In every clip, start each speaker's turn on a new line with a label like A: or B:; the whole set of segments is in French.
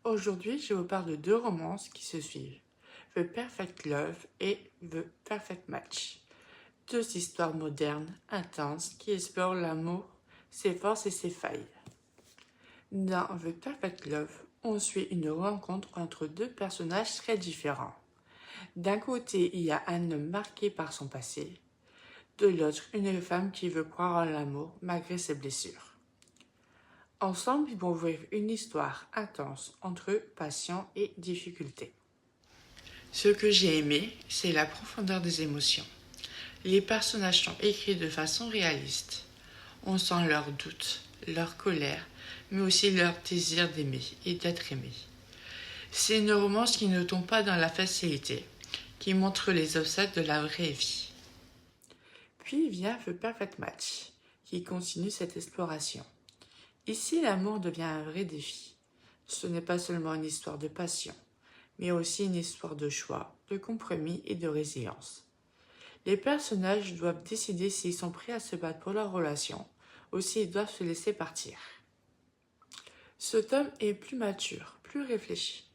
A: Aujourd'hui, je vous parle de deux romances qui se suivent, The Perfect Love et The Perfect Match. Deux histoires modernes, intenses, qui explorent l'amour, ses forces et ses failles. Dans The Perfect Love, on suit une rencontre entre deux personnages très différents. D'un côté, il y a un homme marqué par son passé, de l'autre, une femme qui veut croire en l'amour malgré ses blessures. Ensemble, ils vont vivre une histoire intense entre passion et difficulté. Ce que j'ai aimé, c'est la profondeur des émotions. Les personnages sont écrits de façon réaliste. On sent leurs doutes, leur colère, mais aussi leur désir d'aimer et d'être aimé. C'est une romance qui ne tombe pas dans la facilité, qui montre les obstacles de la vraie vie. Puis vient The Perfect Match, qui continue cette exploration. Ici, l'amour devient un vrai défi. Ce n'est pas seulement une histoire de passion, mais aussi une histoire de choix, de compromis et de résilience. Les personnages doivent décider s'ils sont prêts à se battre pour leur relation ou s'ils doivent se laisser partir. Ce tome est plus mature, plus réfléchi.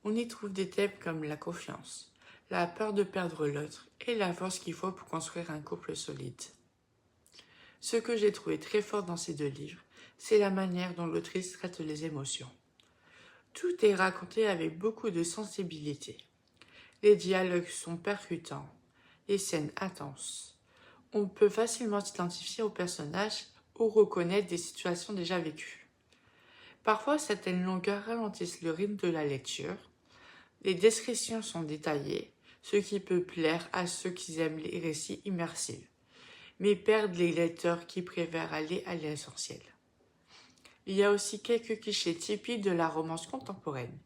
A: On y trouve des thèmes comme la confiance, la peur de perdre l'autre et la force qu'il faut pour construire un couple solide. Ce que j'ai trouvé très fort dans ces deux livres, c'est la manière dont l'autrice traite les émotions. Tout est raconté avec beaucoup de sensibilité. Les dialogues sont percutants, les scènes intenses. On peut facilement s'identifier aux personnages ou reconnaître des situations déjà vécues. Parfois, certaines longueurs ralentissent le rythme de la lecture. Les descriptions sont détaillées, ce qui peut plaire à ceux qui aiment les récits immersifs, mais perdent les lecteurs qui préfèrent aller à l'essentiel. Il y a aussi quelques clichés typiques de la romance contemporaine,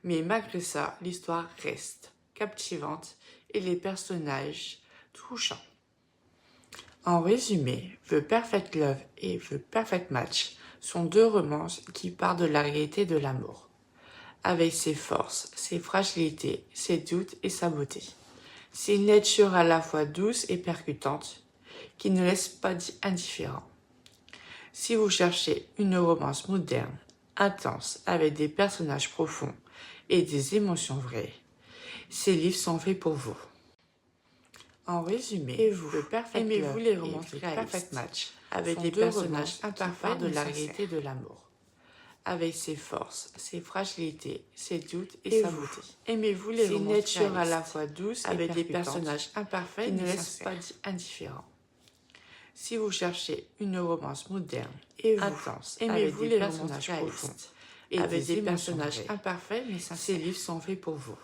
A: mais malgré ça, l'histoire reste captivante et les personnages touchants. En résumé, The Perfect Love et The Perfect Match sont deux romances qui parlent de la réalité de l'amour, avec ses forces, ses fragilités, ses doutes et sa beauté. C'est une lecture à la fois douce et percutante, qui ne laisse pas indifférent. Si vous cherchez une romance moderne, intense, avec des personnages profonds et des émotions vraies, ces livres sont faits pour vous. En résumé, aimez-vous les romances Perfect Match, avec des personnages imparfaits de la réalité de l'amour, avec ses forces, ses fragilités, ses doutes et sa beauté. Aimez-vous les romances nature à la fois douce avec des personnages imparfaits qui ne laissent pas indifférent. Si vous cherchez une romance moderne et intense, aimez-vous les personnages profonds et avec des personnages imparfaits mais sincères, ces livres sont faits pour vous.